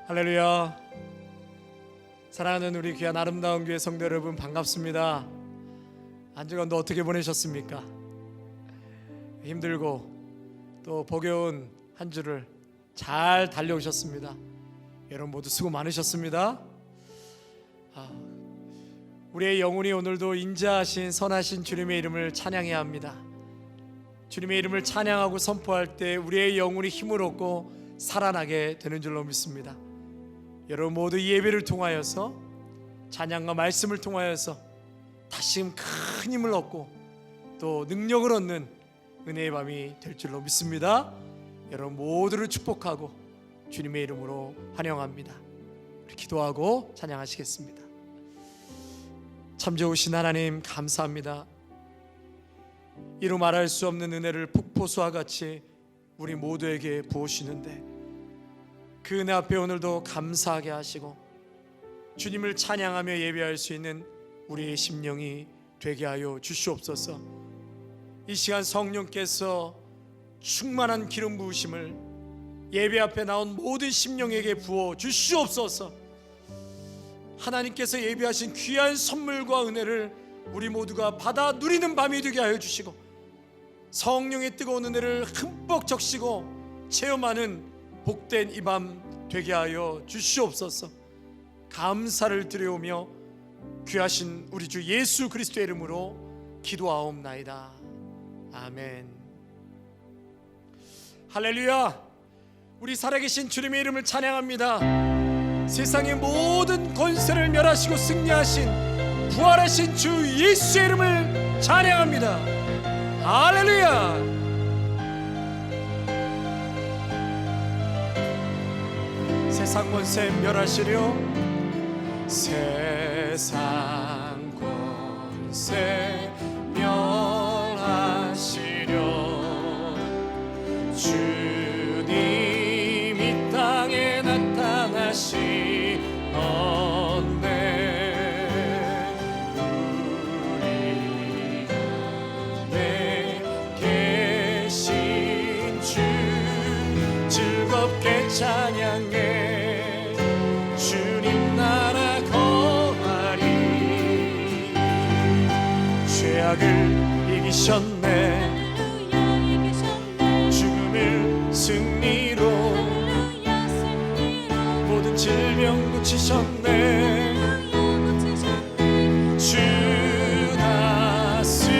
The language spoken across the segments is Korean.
할렐루야. 사랑하는 우리 귀한 아름다운 교회 성도 여러분, 반갑습니다. 한 주간도 어떻게 보내셨습니까? 힘들고 또 버거운 한 주를 잘 달려오셨습니다. 여러분 모두 수고 많으셨습니다. 우리의 영혼이 오늘도 인자하신 선하신 주님의 이름을 찬양해야 합니다. 주님의 이름을 찬양하고 선포할 때 우리의 영혼이 힘을 얻고 살아나게 되는 줄로 믿습니다. 여러분 모두 이 예배를 통하여서, 찬양과 말씀을 통하여서 다시금 큰 힘을 얻고 또 능력을 얻는 은혜의 밤이 될 줄로 믿습니다. 여러분 모두를 축복하고 주님의 이름으로 환영합니다. 우리 기도하고 찬양하시겠습니다. 참 좋으신 하나님, 감사합니다. 이루 말할 수 없는 은혜를 폭포수와 같이 우리 모두에게 부으시는데 그 은혜 앞에 오늘도 감사하게 하시고 주님을 찬양하며 예배할 수 있는 우리의 심령이 되게 하여 주시옵소서. 이 시간 성령께서 충만한 기름 부으심을 예배 앞에 나온 모든 심령에게 부어 주시옵소서. 하나님께서 예비하신 귀한 선물과 은혜를 우리 모두가 받아 누리는 밤이 되게 하여 주시고 성령의 뜨거운 은혜를 흠뻑 적시고 체험하는 복된 이 밤 되게 하여 주시옵소서. 감사를 드려오며 귀하신 우리 주 예수 그리스도의 이름으로 기도하옵나이다. 아멘. 할렐루야. 우리 살아계신 주님의 이름을 찬양합니다. 세상의 모든 권세를 멸하시고 승리하신 부활하신 주 예수의 이름을 찬양합니다. 할렐루야. 세상 권세 멸하시려, 세상 권세 멸하시려 주님 이 땅에 나타나시었네. 우리 안에 계신 주 즐겁게 찬양해. 주님 나라 거하리. 죄악을 이기셨네. 죽음을 승리로 모든 질병 고치셨네. 주 다스리시네.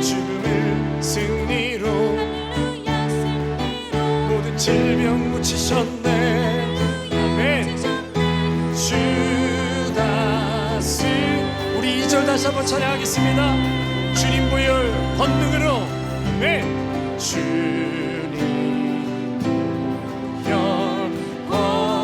죽음을 승리로 모든 질병 고치셨네. 아멘. 주 다스. 우리 2절 다시 한번 찬양하겠습니다. 주님 보혈 권능으로. 아멘. 주님 보혈 권능으로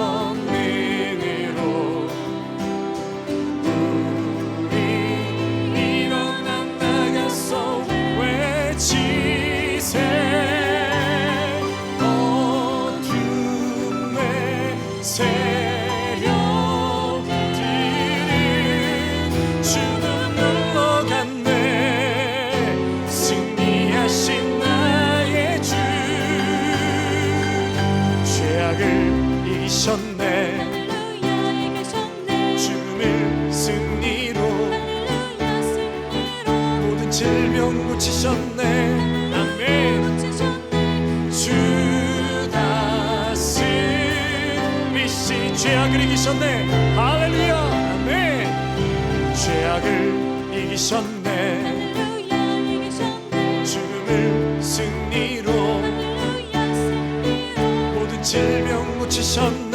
이기셨네. 죽음을 승리로 모든 질병 고치셨네. 아멘. 주 다스리시. 죄악을 이기셨네. 할렐루야. 아멘. 죄악을 이기셨네. 죽음을 승리로 모든 질병 고치셨네.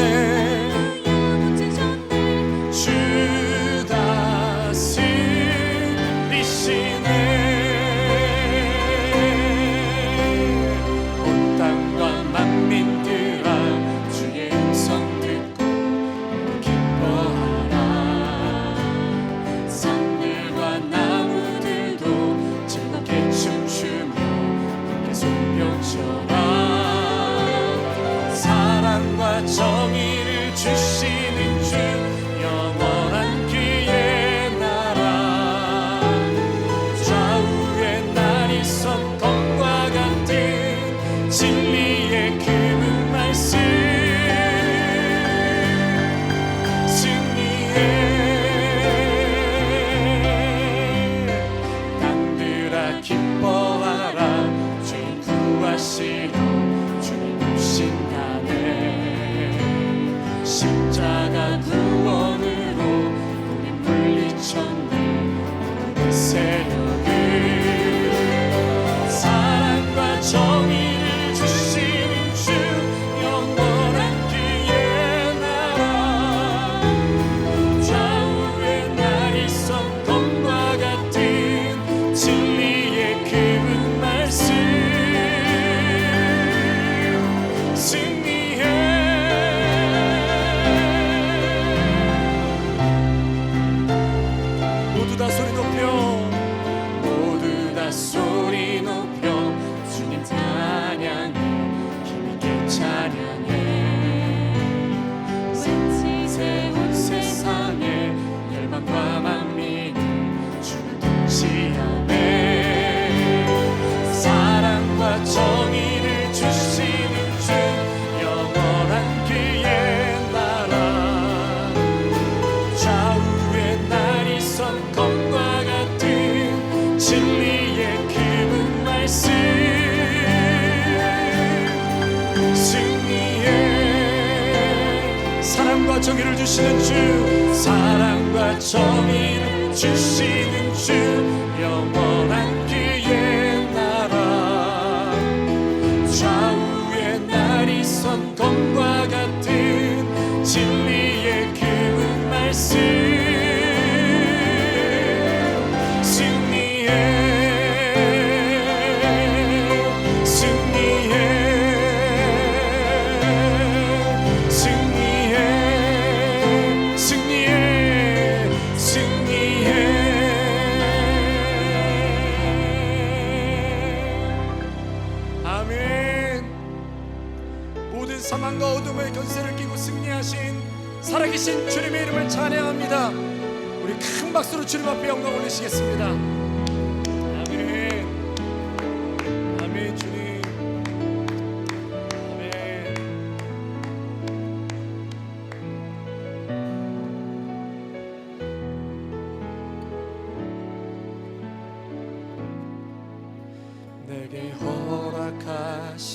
주시는 주, 사랑과 정의를 주시는 주, 영원한 그의 나라. 좌우에 날이 선 검과 같은 진리의 그 말씀, 사망과 어둠의 권세를 끼고 승리하신 살아계신 주님의 이름을 찬양합니다. 우리 큰 박수로 주님 앞에 영광 올리시겠습니다. 아멘. 아멘. 주님. 아멘. 내게 허락하신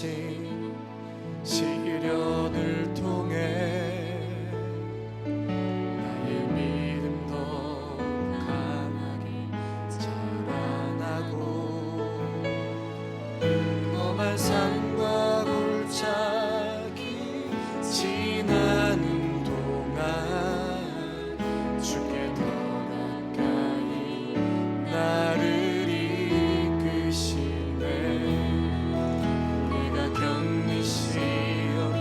시련을 통해 나의 믿음 더 강하게 자라나고, 험한 산과 골짜기 지나는 동안 주께 더 가까이 나를 이끄시네. 내가 겪는 시험이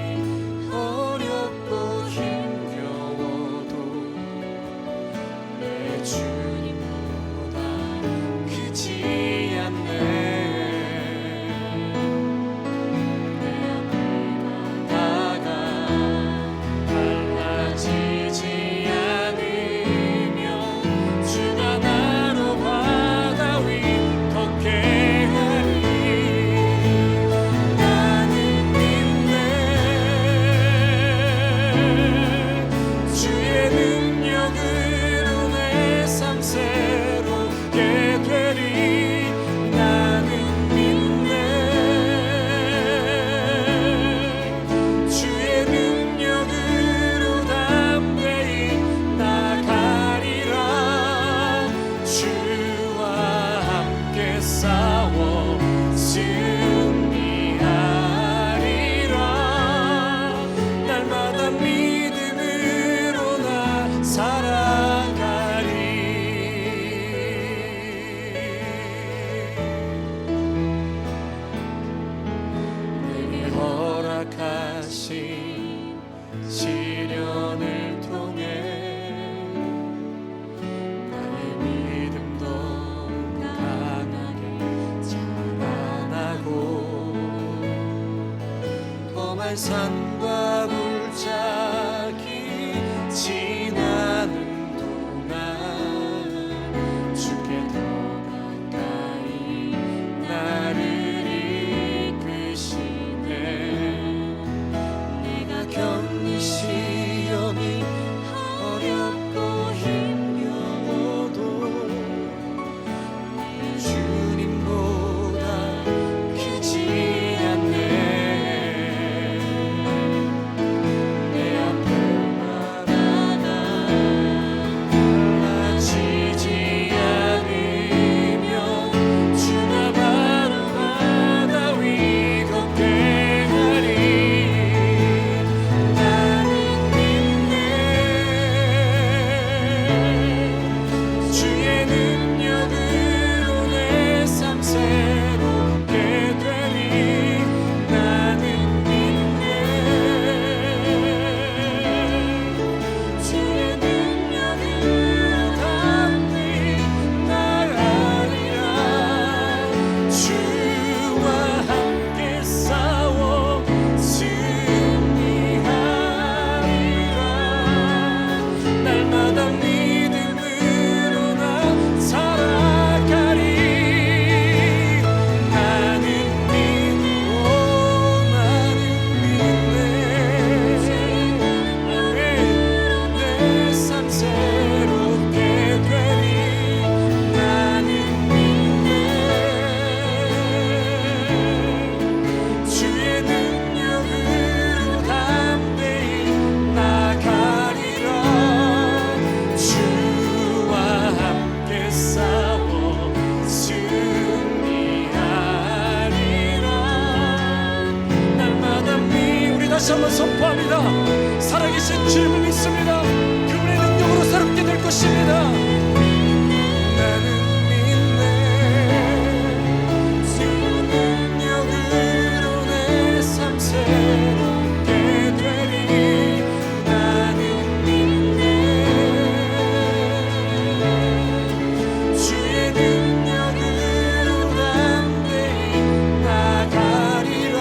어렵고 힘겨워도 내 주님보다 크지 않네. 내 앞을 가다가 달라지지 않으면 주가 나로 바다 위 걷게 하리. 나는 믿네. 주의 능력으로 내 삶 새롭게 되리. 나는 믿네. 주의 능력으로 담대히 나가리라. 주와 함께 싸워 승리하리라. 날마다 믿음으로 나 살아가리. 내게 허락하신 시련을 통해 나의 믿음 더 강하게 자라나고, 험한 산과 골짜기 지나는 동안 주께 더 가까이 나를 이끄시네. 내가 겪는 시험이 어렵고 힘겨워도 내 주님보다 크지 않네. 내 다시 한번 선포합니다. 살아계신 주님을 믿습니다. 그분의 능력으로 새롭게 될 것입니다. 나는 믿네. 주 능력으로 내 삶 새롭게 되리. 나는 믿네. 주의 능력으로 담대히 나가리라.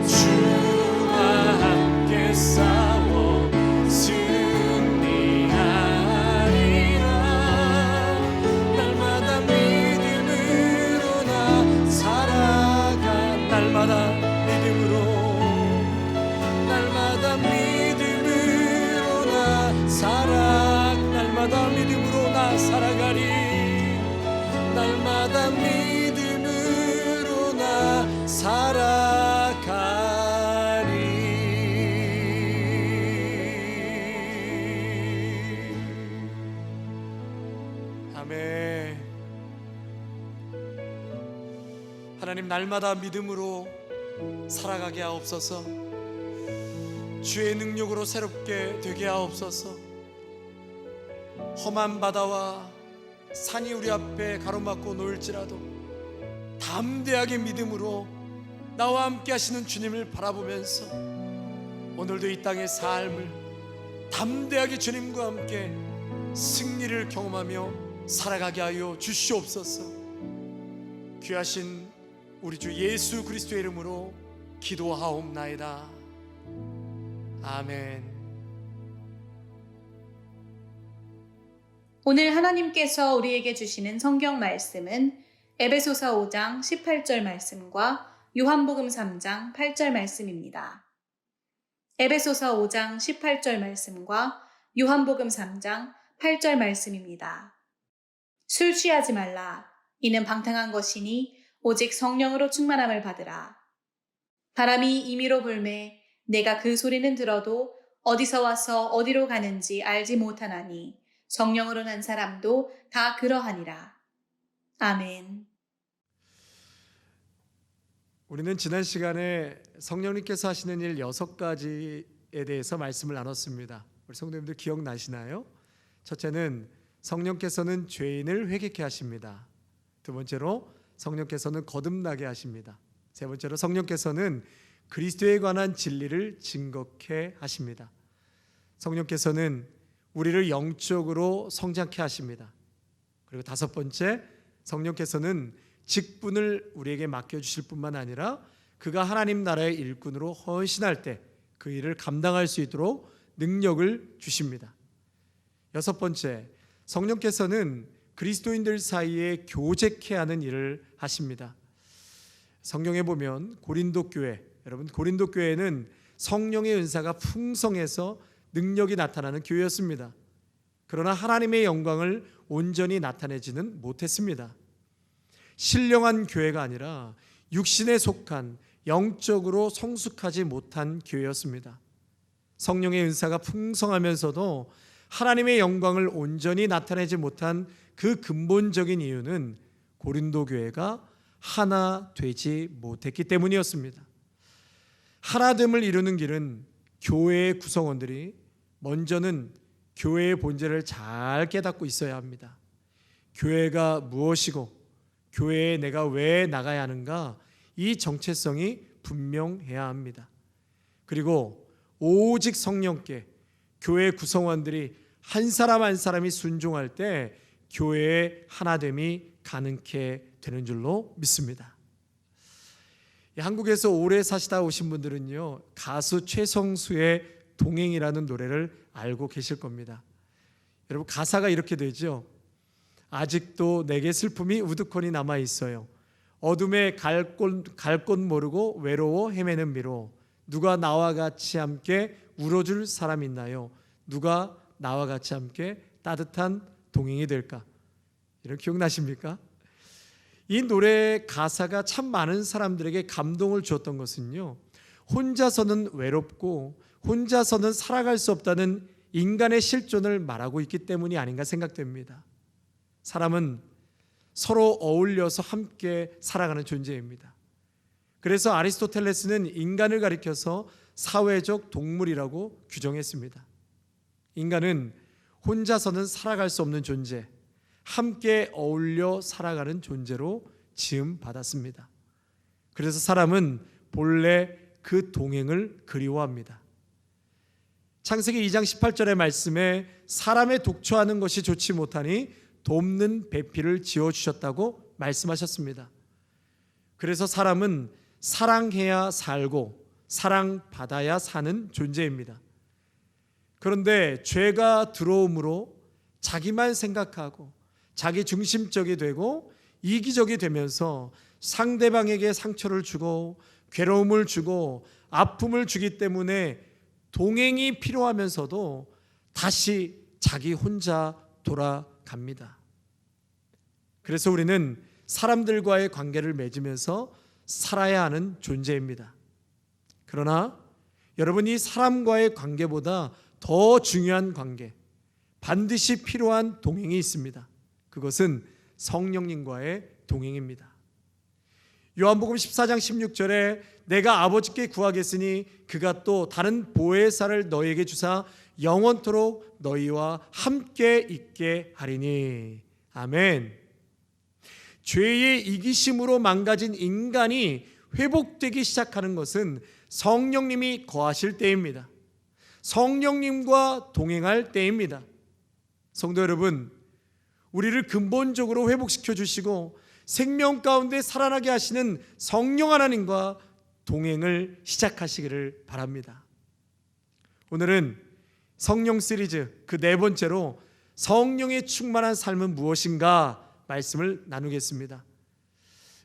주와 함께 싸워 승리하리라. 날마다 믿음으로 나 살아가. 날마다 믿음으로, 날마다 믿음으로 나 살아. 날마다 믿음으로 나 살아가리. 날마다 믿음으로 나 살아가리. 아멘. 하나님, 날마다 믿음으로 살아가게 하옵소서. 주의 능력으로 새롭게 되게 하옵소서. 험한 바다와 산이 우리 앞에 가로막고 놓일지라도 담대하게 믿음으로 나와 함께 하시는 주님을 바라보면서 오늘도 이 땅의 삶을 담대하게 주님과 함께 승리를 경험하며 살아가게 하여 주시옵소서. 귀하신 우리 주 예수 그리스도의 이름으로 기도하옵나이다. 아멘. 오늘 하나님께서 우리에게 주시는 성경 말씀은 에베소서 5장 18절 말씀과 요한복음 3장 8절 말씀입니다. 에베소서 5장 18절 말씀과 요한복음 3장 8절 말씀입니다. 술 취하지 말라. 이는 방탕한 것이니 오직 성령으로 충만함을 받으라. 바람이 임의로 불매 내가 그 소리는 들어도 어디서 와서 어디로 가는지 알지 못하나니 성령으로 난 사람도 다 그러하니라. 아멘. 우리는 지난 시간에 성령님께서 하시는 일 6가지에 대해서 말씀을 나눴습니다. 우리 성도님들 기억나시나요? 첫째는 성령께서는 죄인을 회개케 하십니다. 두 번째로 성령께서는 거듭나게 하십니다. 세 번째로 성령께서는 그리스도에 관한 진리를 증거케 하십니다. 성령께서는 우리를 영적으로 성장케 하십니다. 그리고 다섯 번째, 성령께서는 직분을 우리에게 맡겨주실 뿐만 아니라 그가 하나님 나라의 일꾼으로 헌신할 때 그 일을 감당할 수 있도록 능력을 주십니다. 여섯 번째, 성령께서는 그리스도인들 사이에 교제케 하는 일을 하십니다. 성경에 보면 고린도 교회, 여러분 고린도 교회는 성령의 은사가 풍성해서 능력이 나타나는 교회였습니다. 그러나 하나님의 영광을 온전히 나타내지는 못했습니다. 신령한 교회가 아니라 육신에 속한 영적으로 성숙하지 못한 교회였습니다. 성령의 은사가 풍성하면서도 하나님의 영광을 온전히 나타내지 못한 그 근본적인 이유는 고린도 교회가 하나 되지 못했기 때문이었습니다. 하나됨을 이루는 길은 교회의 구성원들이 먼저는 교회의 본질을 잘 깨닫고 있어야 합니다. 교회가 무엇이고 교회에 내가 왜 나가야 하는가, 이 정체성이 분명해야 합니다. 그리고 오직 성령께 교회 구성원들이 한 사람 한 사람이 순종할 때 교회의 하나됨이 가능케 되는 줄로 믿습니다. 한국에서 오래 사시다 오신 분들은요, 가수 최성수의 동행이라는 노래를 알고 계실 겁니다. 여러분, 가사가 이렇게 되죠. 아직도 내게 슬픔이 우두커니 남아 있어요. 어둠에 갈 곳 모르고 외로워 헤매는 미로. 누가 나와 같이 함께 울어줄 사람 있나요? 누가 나와 같이 함께 따뜻한 동행이 될까? 이런 기억나십니까? 이 노래 가사가 참 많은 사람들에게 감동을 주었던 것은요, 혼자서는 외롭고 혼자서는 살아갈 수 없다는 인간의 실존을 말하고 있기 때문이 아닌가 생각됩니다. 사람은 서로 어울려서 함께 살아가는 존재입니다. 그래서 아리스토텔레스는 인간을 가리켜서 사회적 동물이라고 규정했습니다. 인간은 혼자서는 살아갈 수 없는 존재, 함께 어울려 살아가는 존재로 지음받았습니다. 그래서 사람은 본래 그 동행을 그리워합니다. 창세기 2장 18절의 말씀에 사람의 독초하는 것이 좋지 못하니 돕는 배필을 지어주셨다고 말씀하셨습니다. 그래서 사람은 사랑해야 살고 사랑받아야 사는 존재입니다. 그런데 죄가 들어옴으로 자기만 생각하고 자기 중심적이 되고 이기적이 되면서 상대방에게 상처를 주고 괴로움을 주고 아픔을 주기 때문에 동행이 필요하면서도 다시 자기 혼자 돌아갑니다. 그래서 우리는 사람들과의 관계를 맺으면서 살아야 하는 존재입니다. 그러나 여러분, 이 사람과의 관계보다 더 중요한 관계, 반드시 필요한 동행이 있습니다. 그것은 성령님과의 동행입니다. 요한복음 14장 16절에 내가 아버지께 구하겠으니 그가 또 다른 보혜사를 너희에게 주사 영원토록 너희와 함께 있게 하리니. 아멘. 죄의 이기심으로 망가진 인간이 회복되기 시작하는 것은 성령님이 거하실 때입니다. 성령님과 동행할 때입니다. 성도 여러분, 우리를 근본적으로 회복시켜 주시고 생명 가운데 살아나게 하시는 성령 하나님과 동행을 시작하시기를 바랍니다. 오늘은 성령 시리즈 그 네 번째로 성령의 충만한 삶은 무엇인가 말씀을 나누겠습니다.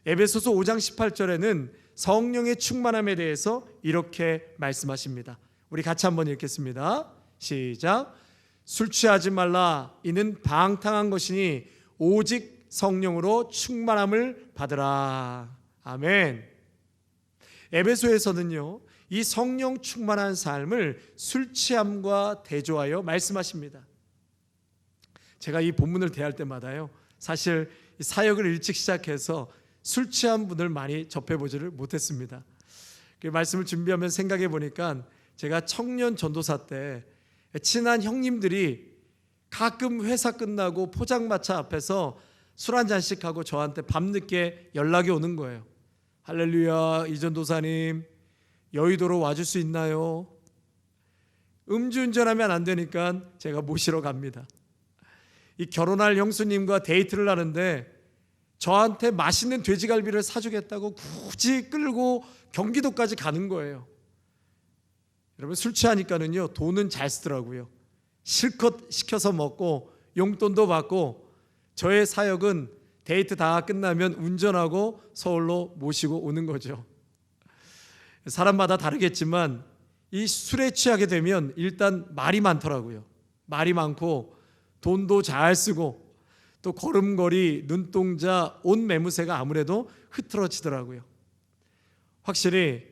에베소서 5장 18절에는 성령의 충만함에 대해서 이렇게 말씀하십니다. 우리 같이 한번 읽겠습니다. 시작. 술 취하지 말라. 이는 방탕한 것이니 오직 성령으로 충만함을 받으라. 아멘. 에베소에서는요, 이 성령 충만한 삶을 술 취함과 대조하여 말씀하십니다. 제가 이 본문을 대할 때마다요, 사실 사역을 일찍 시작해서 술 취한 분을 많이 접해보지를 못했습니다. 그 말씀을 준비하면서 생각해 보니까 제가 청년 전도사 때 친한 형님들이 가끔 회사 끝나고 포장마차 앞에서 술 한 잔씩 하고 저한테 밤늦게 연락이 오는 거예요. 할렐루야, 이 전도사님 여의도로 와줄 수 있나요? 음주운전하면 안 되니까 제가 모시러 갑니다. 이 결혼할 형수님과 데이트를 하는데 저한테 맛있는 돼지갈비를 사주겠다고 굳이 끌고 경기도까지 가는 거예요. 여러분, 술 취하니까는요, 돈은 잘 쓰더라고요. 실컷 시켜서 먹고 용돈도 받고, 저의 사역은 데이트 다 끝나면 운전하고 서울로 모시고 오는 거죠. 사람마다 다르겠지만 이 술에 취하게 되면 일단 말이 많더라고요. 말이 많고 돈도 잘 쓰고 또 걸음걸이, 눈동자, 옷 매무새가 아무래도 흐트러지더라고요. 확실히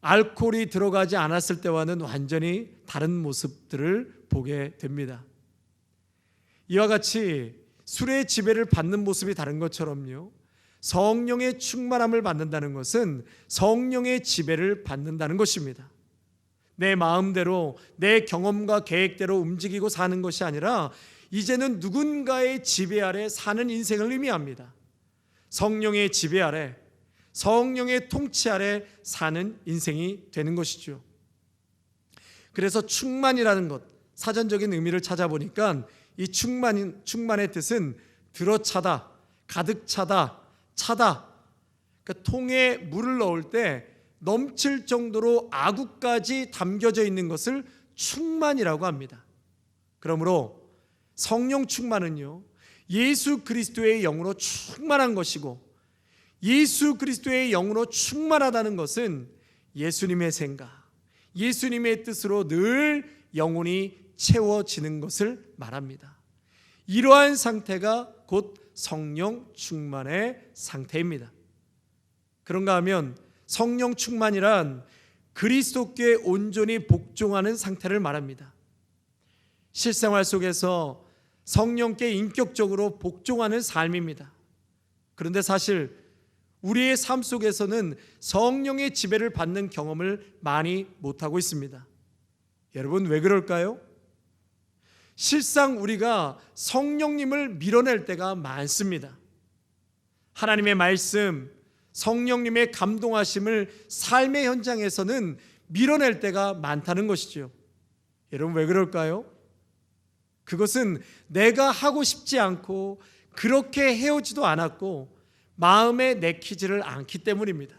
알코올이 들어가지 않았을 때와는 완전히 다른 모습들을 보게 됩니다. 이와 같이 술의 지배를 받는 모습이 다른 것처럼요, 성령의 충만함을 받는다는 것은 성령의 지배를 받는다는 것입니다. 내 마음대로 내 경험과 계획대로 움직이고 사는 것이 아니라 이제는 누군가의 지배 아래 사는 인생을 의미합니다. 성령의 지배 아래, 성령의 통치 아래 사는 인생이 되는 것이죠. 그래서 충만이라는 것, 사전적인 의미를 찾아보니까 이 충만의 뜻은 들어차다, 가득 차다, 차다. 그러니까 통에 물을 넣을 때 넘칠 정도로 아구까지 담겨져 있는 것을 충만이라고 합니다. 그러므로 성령 충만은요, 예수 그리스도의 영으로 충만한 것이고, 예수 그리스도의 영으로 충만하다는 것은 예수님의 생각, 예수님의 뜻으로 늘 영혼이 채워지는 것을 말합니다. 이러한 상태가 곧 성령 충만의 상태입니다. 그런가 하면 성령 충만이란 그리스도께 온전히 복종하는 상태를 말합니다. 실생활 속에서 성령께 인격적으로 복종하는 삶입니다. 그런데 사실 우리의 삶 속에서는 성령의 지배를 받는 경험을 많이 못하고 있습니다. 여러분, 왜 그럴까요? 실상 우리가 성령님을 밀어낼 때가 많습니다. 하나님의 말씀, 성령님의 감동하심을 삶의 현장에서는 밀어낼 때가 많다는 것이죠. 여러분, 왜 그럴까요? 그것은 내가 하고 싶지 않고 그렇게 해오지도 않았고 마음에 내키지를 않기 때문입니다.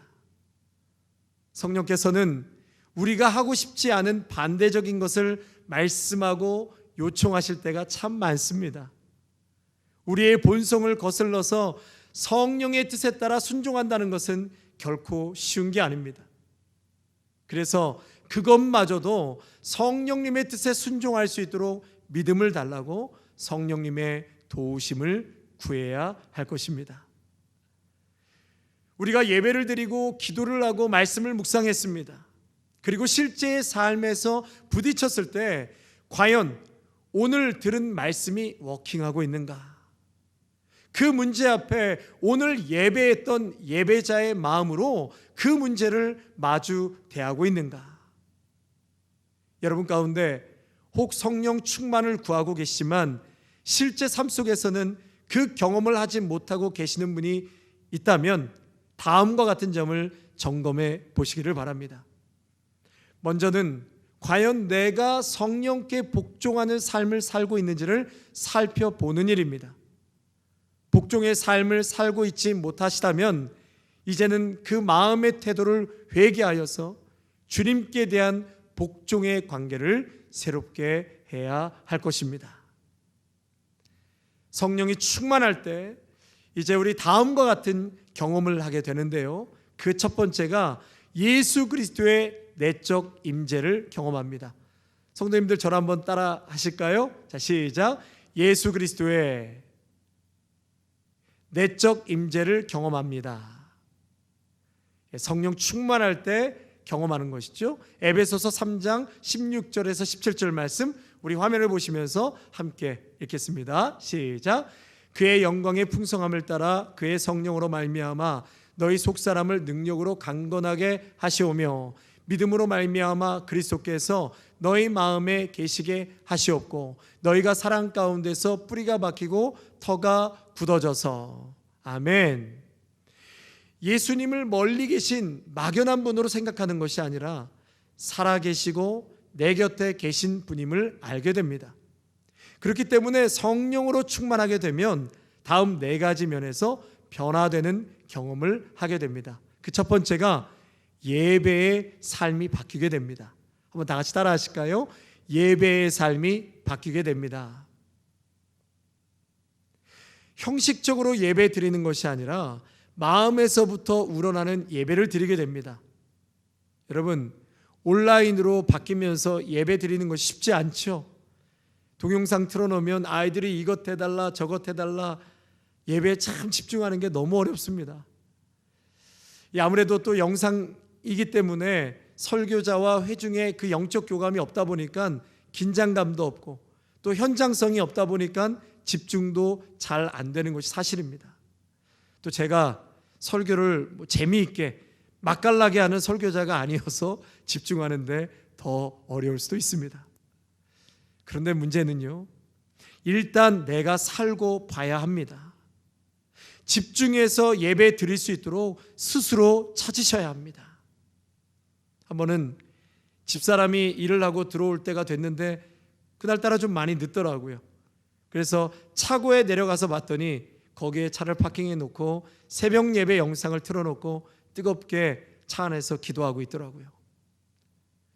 성령께서는 우리가 하고 싶지 않은 반대적인 것을 말씀하고 요청하실 때가 참 많습니다. 우리의 본성을 거슬러서 성령의 뜻에 따라 순종한다는 것은 결코 쉬운 게 아닙니다. 그래서 그것마저도 성령님의 뜻에 순종할 수 있도록 믿음을 달라고 성령님의 도우심을 구해야 할 것입니다. 우리가 예배를 드리고 기도를 하고 말씀을 묵상했습니다. 그리고 실제의 삶에서 부딪혔을 때 과연 오늘 들은 말씀이 워킹하고 있는가? 그 문제 앞에 오늘 예배했던 예배자의 마음으로 그 문제를 마주 대하고 있는가? 여러분 가운데 혹 성령 충만을 구하고 계시지만 실제 삶 속에서는 그 경험을 하지 못하고 계시는 분이 있다면 다음과 같은 점을 점검해 보시기를 바랍니다. 먼저는 과연 내가 성령께 복종하는 삶을 살고 있는지를 살펴보는 일입니다. 복종의 삶을 살고 있지 못하시다면 이제는 그 마음의 태도를 회개하여서 주님께 대한 복종의 관계를 새롭게 해야 할 것입니다. 성령이 충만할 때 이제 우리 다음과 같은 경험을 하게 되는데요. 그 첫 번째가 예수 그리스도의 내적 임재를 경험합니다. 성도님들 저를 한번 따라 하실까요? 자, 시작. 예수 그리스도의 내적 임재를 경험합니다. 성령 충만할 때 경험하는 것이죠. 에베소서 3장 16절에서 17절 말씀 우리 화면을 보시면서 함께 읽겠습니다. 시작. 그의 영광의 풍성함을 따라 그의 성령으로 말미암아 너희 속사람을 능력으로 강건하게 하시오며 믿음으로 말미암아 그리스도께서 너희 마음에 계시게 하시옵고 너희가 사랑 가운데서 뿌리가 박히고 터가 굳어져서. 아멘. 예수님을 멀리 계신 막연한 분으로 생각하는 것이 아니라 살아계시고 내 곁에 계신 분임을 알게 됩니다. 그렇기 때문에 성령으로 충만하게 되면 다음 네 가지 면에서 변화되는 경험을 하게 됩니다. 그 첫 번째가 예배의 삶이 바뀌게 됩니다. 한번 다 같이 따라 하실까요? 예배의 삶이 바뀌게 됩니다. 형식적으로 예배 드리는 것이 아니라 마음에서부터 우러나는 예배를 드리게 됩니다. 여러분, 온라인으로 바뀌면서 예배 드리는 것이 쉽지 않죠. 동영상 틀어놓으면 아이들이 이것 해달라 저것 해달라 예배에 참 집중하는 게 너무 어렵습니다. 아무래도 또 영상이기 때문에 설교자와 회중의 그 영적 교감이 없다 보니까 긴장감도 없고 또 현장성이 없다 보니까 집중도 잘 안 되는 것이 사실입니다. 또 제가 설교를 재미있게 맛깔나게 하는 설교자가 아니어서 집중하는데 더 어려울 수도 있습니다. 그런데 문제는요, 일단 내가 살고 봐야 합니다. 집중해서 예배 드릴 수 있도록 스스로 찾으셔야 합니다. 한 번은 집사람이 일을 하고 들어올 때가 됐는데 그날따라 좀 많이 늦더라고요. 그래서 차고에 내려가서 봤더니 거기에 차를 파킹해 놓고 새벽 예배 영상을 틀어놓고 뜨겁게 차 안에서 기도하고 있더라고요.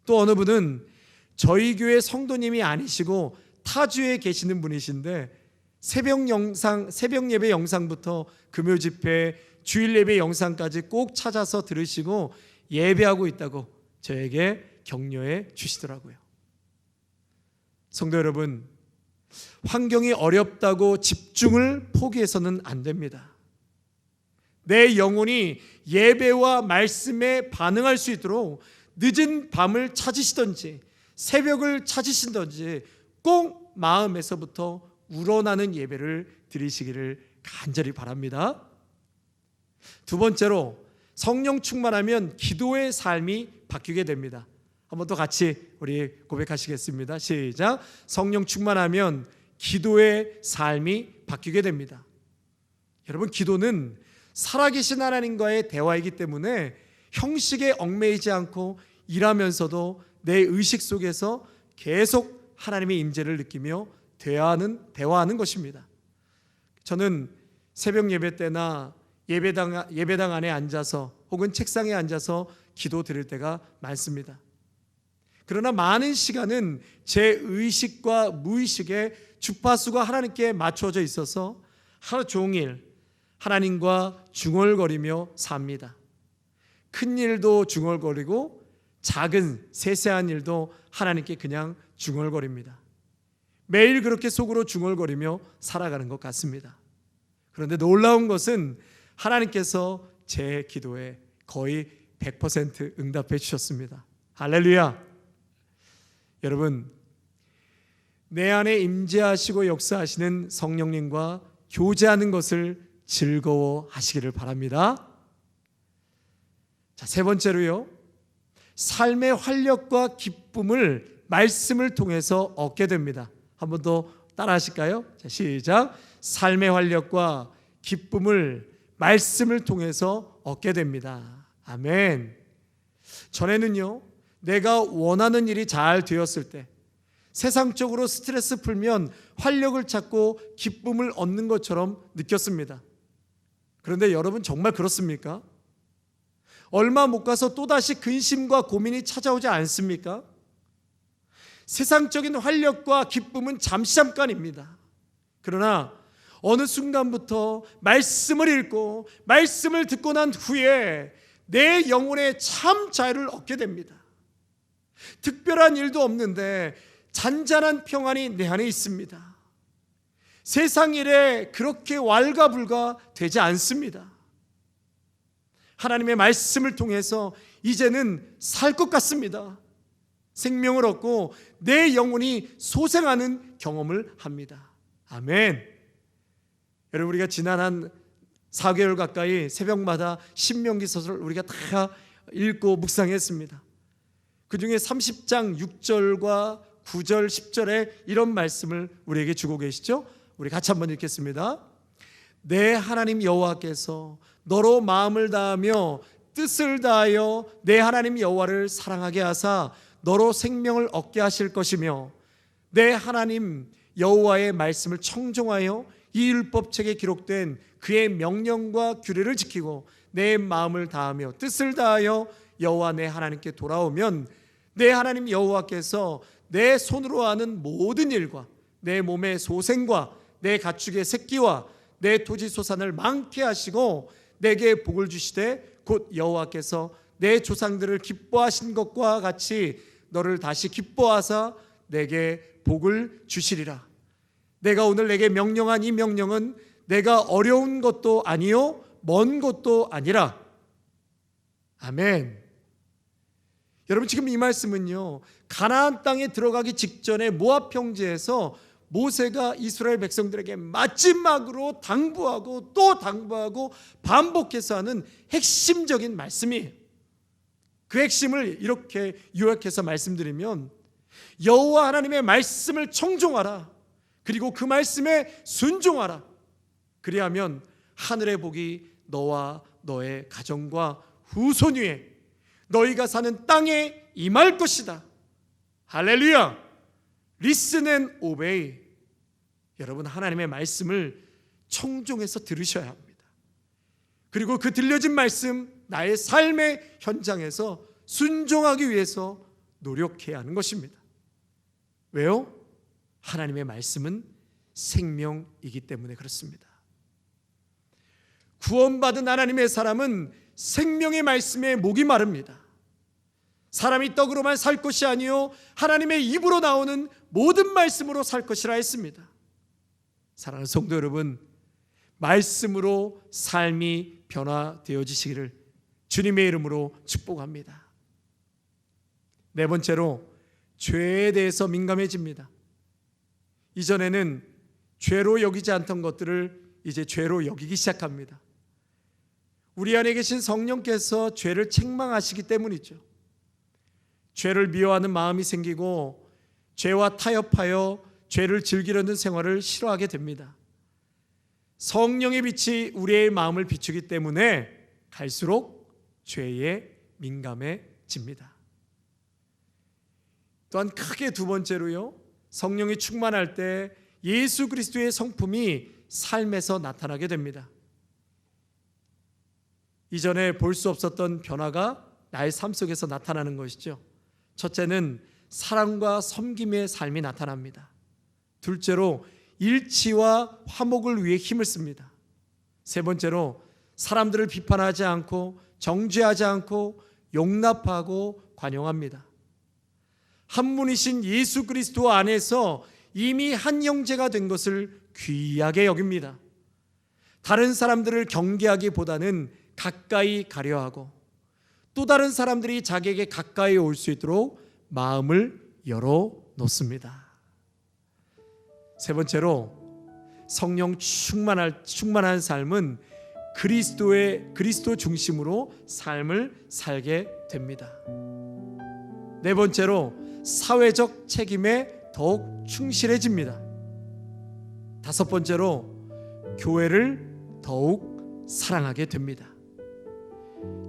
또 어느 분은 저희 교회 성도님이 아니시고 타주에 계시는 분이신데 새벽 예배 영상부터 금요 집회, 주일 예배 영상까지 꼭 찾아서 들으시고 예배하고 있다고 저에게 격려해 주시더라고요. 성도 여러분, 환경이 어렵다고 집중을 포기해서는 안 됩니다. 내 영혼이 예배와 말씀에 반응할 수 있도록 늦은 밤을 찾으시든지 새벽을 찾으시든지 꼭 마음에서부터 우러나는 예배를 드리시기를 간절히 바랍니다. 두 번째로 성령 충만하면 기도의 삶이 바뀌게 됩니다. 한번 또 같이 우리 고백하시겠습니다. 시작. 성령 충만하면 기도의 삶이 바뀌게 됩니다. 여러분, 기도는 살아계신 하나님과의 대화이기 때문에 형식에 얽매이지 않고 일하면서도 내 의식 속에서 계속 하나님의 임재를 느끼며 대화하는 것입니다. 저는 새벽 예배 때나 예배당 안에 앉아서 혹은 책상에 앉아서 기도 드릴 때가 많습니다. 그러나 많은 시간은 제 의식과 무의식의 주파수가 하나님께 맞춰져 있어서 하루 종일 하나님과 중얼거리며 삽니다. 큰 일도 중얼거리고 작은 세세한 일도 하나님께 그냥 중얼거립니다. 매일 그렇게 속으로 중얼거리며 살아가는 것 같습니다. 그런데 놀라운 것은 하나님께서 제 기도에 거의 100% 응답해 주셨습니다. 할렐루야. 여러분, 내 안에 임재하시고 역사하시는 성령님과 교제하는 것을 즐거워하시기를 바랍니다. 자, 세 번째로요, 삶의 활력과 기쁨을 말씀을 통해서 얻게 됩니다. 한 번 더 따라하실까요? 자, 시작. 삶의 활력과 기쁨을 말씀을 통해서 얻게 됩니다. 아멘. 전에는요, 내가 원하는 일이 잘 되었을 때, 세상적으로 스트레스 풀면 활력을 찾고 기쁨을 얻는 것처럼 느꼈습니다. 그런데 여러분, 정말 그렇습니까? 얼마 못 가서 또다시 근심과 고민이 찾아오지 않습니까? 세상적인 활력과 기쁨은 잠깐입니다. 그러나 어느 순간부터 말씀을 읽고 말씀을 듣고 난 후에 내 영혼의 참 자유를 얻게 됩니다. 특별한 일도 없는데 잔잔한 평안이 내 안에 있습니다. 세상 일에 그렇게 왈가불가 되지 않습니다. 하나님의 말씀을 통해서 이제는 살 것 같습니다. 생명을 얻고 내 영혼이 소생하는 경험을 합니다. 아멘. 여러분, 우리가 지난 한 4개월 가까이 새벽마다 신명기 서술을 우리가 다 읽고 묵상했습니다. 그 중에 30장 6절과 9절 10절에 이런 말씀을 우리에게 주고 계시죠. 우리 같이 한번 읽겠습니다. 내 하나님 여호와께서 너로 마음을 다하며 뜻을 다하여 내 하나님 여호와를 사랑하게 하사 너로 생명을 얻게 하실 것이며, 내 하나님 여호와의 말씀을 청종하여 이 율법책에 기록된 그의 명령과 규례를 지키고 내 마음을 다하며 뜻을 다하여 여호와 내 하나님께 돌아오면, 내 하나님 여호와께서 내 손으로 하는 모든 일과 내 몸의 소생과 내 가축의 새끼와 내 토지 소산을 많게 하시고 내게 복을 주시되, 곧 여호와께서 내 조상들을 기뻐하신 것과 같이 너를 다시 기뻐하사 내게 복을 주시리라. 내가 오늘 내게 명령한 이 명령은 내가 어려운 것도 아니요 먼 것도 아니라. 아멘. 여러분, 지금 이 말씀은요, 가나안 땅에 들어가기 직전에 모압 평지에서 모세가 이스라엘 백성들에게 마지막으로 당부하고 또 당부하고 반복해서 하는 핵심적인 말씀이에요. 그 핵심을 이렇게 요약해서 말씀드리면, 여호와 하나님의 말씀을 청종하라. 그리고 그 말씀에 순종하라. 그리하면 하늘의 복이 너와 너의 가정과 후손 위에, 너희가 사는 땅에 임할 것이다. 할렐루야. Listen and obey. 여러분, 하나님의 말씀을 청종해서 들으셔야 합니다. 그리고 그 들려진 말씀, 나의 삶의 현장에서 순종하기 위해서 노력해야 하는 것입니다. 왜요? 하나님의 말씀은 생명이기 때문에 그렇습니다. 구원받은 하나님의 사람은 생명의 말씀에 목이 마릅니다. 사람이 떡으로만 살 것이 아니요 하나님의 입으로 나오는 모든 말씀으로 살 것이라 했습니다. 사랑하는 성도 여러분, 말씀으로 삶이 변화되어지시기를 주님의 이름으로 축복합니다. 네 번째로, 죄에 대해서 민감해집니다. 이전에는 죄로 여기지 않던 것들을 이제 죄로 여기기 시작합니다. 우리 안에 계신 성령께서 죄를 책망하시기 때문이죠. 죄를 미워하는 마음이 생기고 죄와 타협하여 죄를 즐기려는 생활을 싫어하게 됩니다. 성령의 빛이 우리의 마음을 비추기 때문에 갈수록 죄에 민감해집니다. 또한 크게 두 번째로요, 성령이 충만할 때 예수 그리스도의 성품이 삶에서 나타나게 됩니다. 이전에 볼 수 없었던 변화가 나의 삶 속에서 나타나는 것이죠. 첫째는 사랑과 섬김의 삶이 나타납니다. 둘째로 일치와 화목을 위해 힘을 씁니다. 세 번째로 사람들을 비판하지 않고 정죄하지 않고 용납하고 관용합니다. 한 분이신 예수 그리스도 안에서 이미 한 형제가 된 것을 귀하게 여깁니다. 다른 사람들을 경계하기보다는 가까이 가려하고 또 다른 사람들이 자기에게 가까이 올 수 있도록 마음을 열어놓습니다. 세 번째로 성령 충만한 삶은 그리스도 중심으로 삶을 살게 됩니다. 네 번째로 사회적 책임에 더욱 충실해집니다. 다섯 번째로 교회를 더욱 사랑하게 됩니다.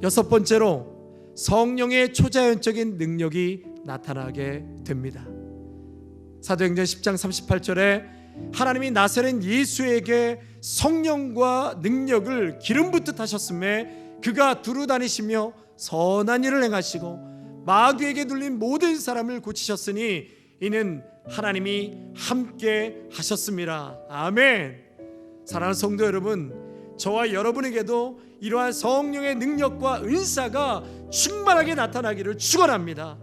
여섯 번째로 성령의 초자연적인 능력이 나타나게 됩니다. 사도행전 10장 38절에 하나님이 나사렛 예수에게 성령과 능력을 기름 붓듯 하셨음에 그가 두루 다니시며 선한 일을 행하시고 마귀에게 눌린 모든 사람을 고치셨으니 이는 하나님이 함께 하셨습니다. 아멘. 사랑하는 성도 여러분, 저와 여러분에게도 이러한 성령의 능력과 은사가 충만하게 나타나기를 축원합니다.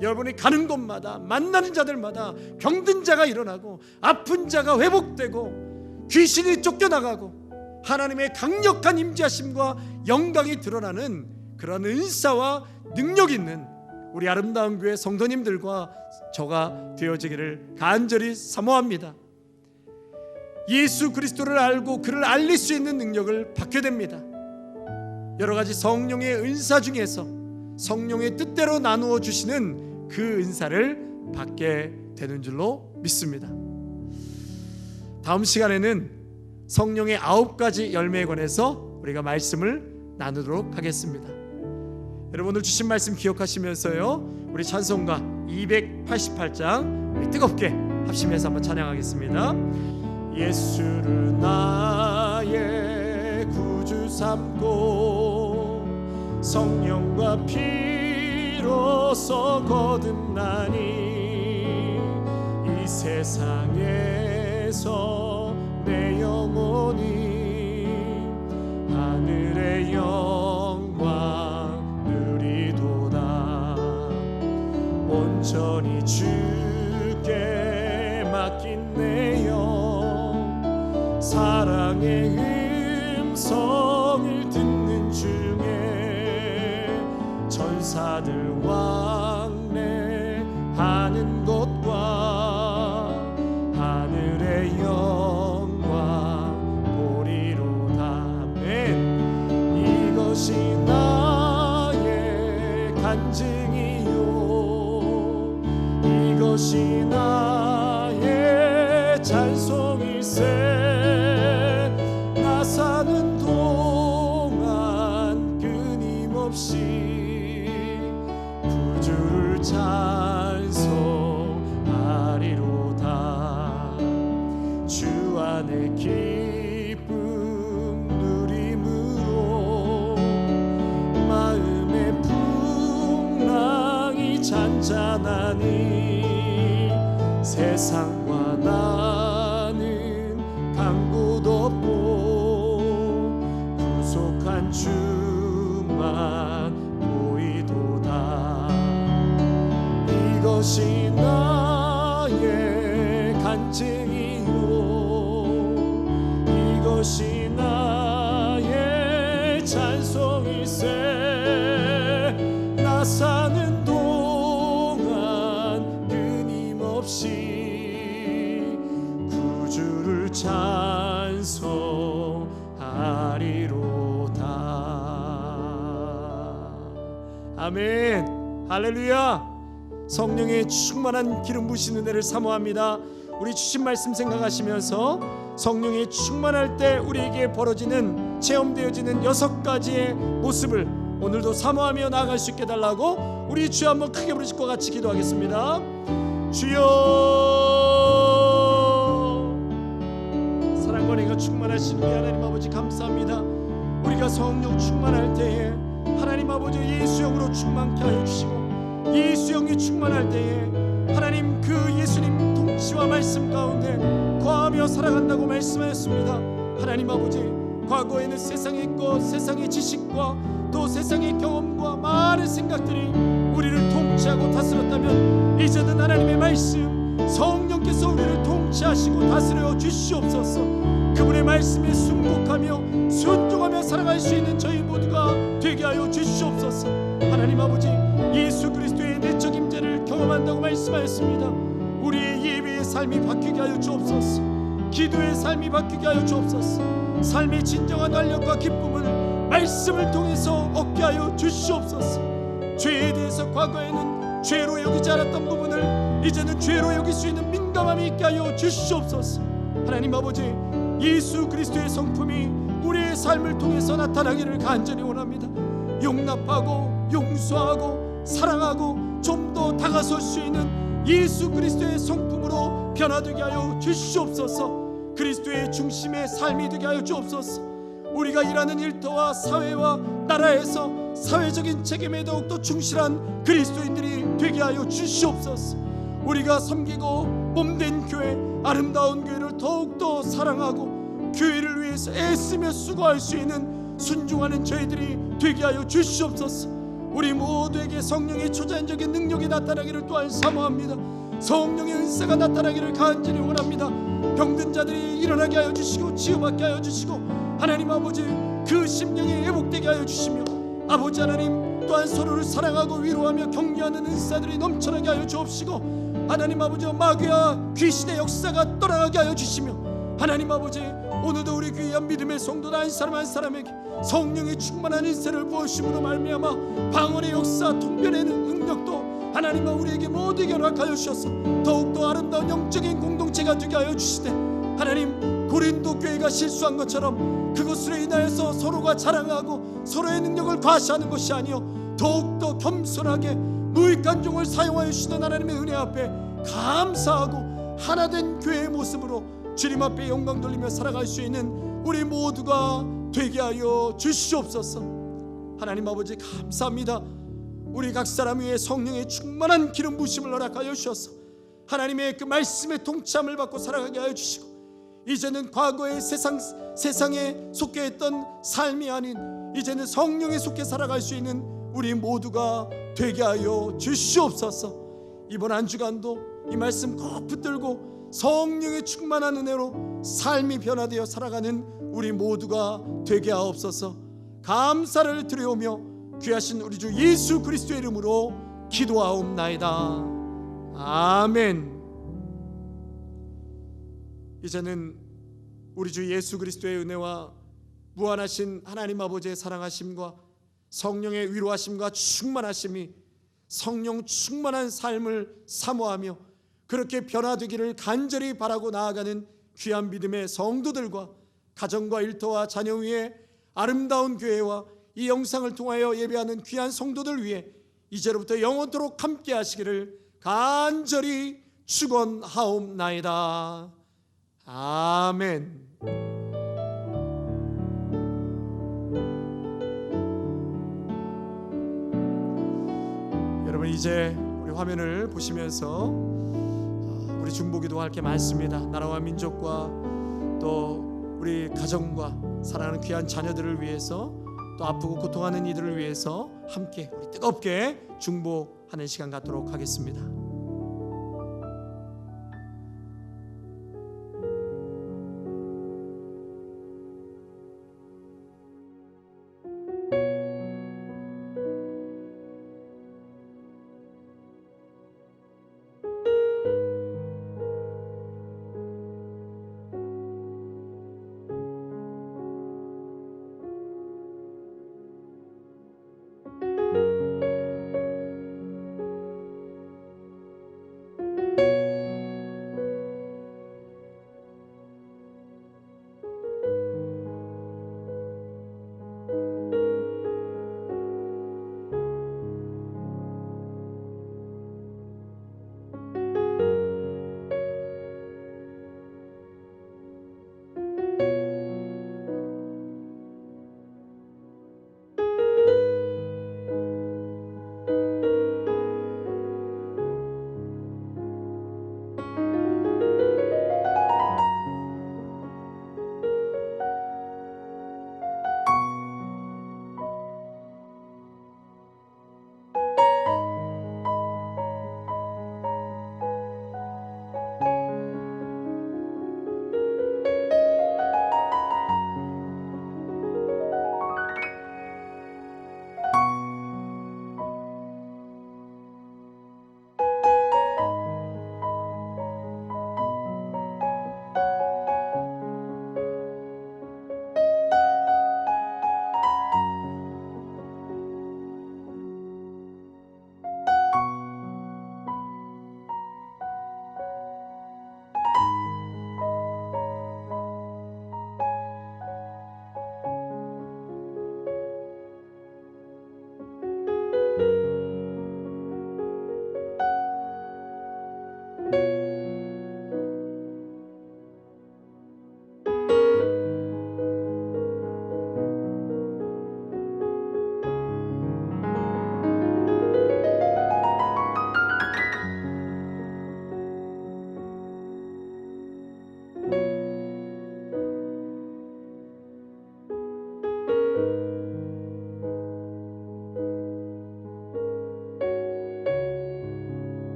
여러분이 가는 곳마다 만나는 자들마다 병든 자가 일어나고 아픈 자가 회복되고 귀신이 쫓겨나가고 하나님의 강력한 임재하심과 영광이 드러나는 그런 은사와 능력 있는 우리 아름다운 교회 성도님들과 저가 되어지기를 간절히 사모합니다. 예수 그리스도를 알고 그를 알릴 수 있는 능력을 받게 됩니다. 여러 가지 성령의 은사 중에서 성령의 뜻대로 나누어 주시는 그 은사를 받게 되는 줄로 믿습니다. 다음 시간에는 성령의 9가지 열매에 관해서 우리가 말씀을 나누도록 하겠습니다. 여러분 오늘 주신 말씀 기억하시면서요, 우리 찬송가 288장 우리 뜨겁게 합심해서 한번 찬양하겠습니다. 예수를 나의 구주 삼고 성령과 피로써 거듭나니 이 세상에서 내 영혼이 하늘의 영광 누리도다. 온전히 주께 맡긴 내 영 사랑의 음성을 듣는 중에 천사들 왕래하는 곳과 하늘의 영광 보리로다. 아멘. 이것이 나의 간증이요, 이것이 나의 찬송일세. 나 사는 동안 끊임없이 구주를 찬송하리로다. 주 안에 기쁨 누림으로 마음의 풍랑이 잔잔하니 세상과 나는 간 곳 없고 구속한 주만 보이도다. 이것이 나의 간증이요, 이것이 나의 찬송일세. 나 사는 동안 끊임없이 구주를 찬송하리로다. 아멘. 할렐루야. 성령의 충만한 기름 부으시는 은혜를 사모합니다. 우리 주신 말씀 생각하시면서 성령이 충만할 때 우리에게 벌어지는 체험되어지는 6가지의 모습을 오늘도 사모하며 나아갈 수 있게 달라고 우리 주여 한번 크게 부르실 것 같이 기도하겠습니다. 주여, 사랑과 은혜가 충만하신 우리 하나님 아버지 감사합니다. 우리가 성령 충만할 때에 하나님 아버지 예수형으로 충만케 하여 주시고, 예수형이 충만할 때에 하나님 그 예수님 통치와 말씀 가운데 거하며 살아간다고 말씀하였습니다. 하나님 아버지, 과거에는 세상의 것, 세상의 지식과 또 세상의 경험과 많은 생각들이 우리를 통치하고 다스렸다면 이제는 하나님의 말씀, 성령께서 우리를 통치하시고 다스려 주시옵소서. 그분의 말씀에 순복하며 순종하며 살아갈 수 있는 저희 모두가 되게 하여 주시옵소서. 하나님 아버지, 예수 그리스도의 내적 임재를 경험한다고 말씀하였습니다. 우리의 예배의 삶이 바뀌게 하여 주옵소서. 기도의 삶이 바뀌게 하여 주옵소서. 삶의 진정한 활력과 기쁨을 말씀을 통해서 얻게 하여 주시옵소서. 죄에 대해서 과거에는 죄로 여기지 않았던 부분을 이제는 죄로 여길 수 있는 민감함이 있게 하여 주시옵소서. 하나님 아버지, 예수 그리스도의 성품이 우리의 삶을 통해서 나타나기를 간절히 원합니다. 용납하고 용서하고 사랑하고 좀 더 다가설 수 있는 예수 그리스도의 성품으로 변화되게 하여 주시옵소서. 그리스도의 중심의 삶이 되게 하여 주옵소서. 우리가 일하는 일터와 사회와 나라에서 사회적인 책임에 더욱더 충실한 그리스도인들이 되게 하여 주시옵소서. 우리가 섬기고 몸된 교회, 아름다운 교회를 더욱더 사랑하고 교회를 위해서 애쓰며 수고할 수 있는 순종하는 저희들이 되게 하여 주시옵소서. 우리 모두에게 성령의 초자연적인 능력이 나타나기를 또한 사모합니다. 성령의 은사가 나타나기를 간절히 원합니다. 병든 자들이 일어나게 하여 주시고 치유받게 하여 주시고, 하나님 아버지 그 심령이 회복되게 하여 주시며, 아버지 하나님 또한 서로를 사랑하고 위로하며 격려하는 은사들이 넘쳐나게 하여 주옵시고, 하나님 아버지 마귀와 귀신의 역사가 떠나가게 하여 주시며, 하나님 아버지 오늘도 우리 귀한 믿음의 성도들 한 사람 한 사람에게 성령의 충만한 은사를 부으심으로 말미암아 방언의 역사, 통변의 능력도 하나님아 우리에게 모두에게 허락하여 주셔서 더욱더 아름다운 영적인 공동체가 되게 하여 주시되, 하나님 고린도 교회가 실수한 것처럼 그것으로 인하여서 서로가 자랑하고 서로의 능력을 과시하는 것이 아니요 더욱더 겸손하게 무익한 종을 사용하여 주시는 하나님의 은혜 앞에 감사하고 하나된 교회의 모습으로 주님 앞에 영광 돌리며 살아갈 수 있는 우리 모두가 되게 하여 주시옵소서. 하나님 아버지 감사합니다. 우리 각 사람 위에 성령의 충만한 기름 부으심을 허락하여 주셔서 하나님의 그 말씀의 통치함을 받고 살아가게 하여 주시고, 이제는 과거의 세상에 속해 있던 삶이 아닌 이제는 성령에 속해 살아갈 수 있는 우리 모두가 되게 하여 주시옵소서. 이번 한 주간도 이 말씀 꼭 붙들고 성령의 충만한 은혜로 삶이 변화되어 살아가는 우리 모두가 되게 하옵소서. 감사를 드리오며 귀하신 우리 주 예수 그리스도의 이름으로 기도하옵나이다. 아멘. 이제는 우리 주 예수 그리스도의 은혜와 무한하신 하나님 아버지의 사랑하심과 성령의 위로하심과 충만하심이 성령 충만한 삶을 사모하며 그렇게 변화되기를 간절히 바라고 나아가는 귀한 믿음의 성도들과 가정과 일터와 자녀 위에 아름다운 교회와 이 영상을 통하여 예배하는 귀한 성도들 위해 이제로부터 영원토록 함께 하시기를 간절히 축원하옵나이다. 아멘. 여러분 이제 우리 화면을 보시면서 우리 중보기도 할 게 많습니다. 나라와 민족과 또 우리 가정과 사랑하는 귀한 자녀들을 위해서 또 아프고 고통하는 이들을 위해서 함께 우리 뜨겁게 중보하는 시간 갖도록 하겠습니다.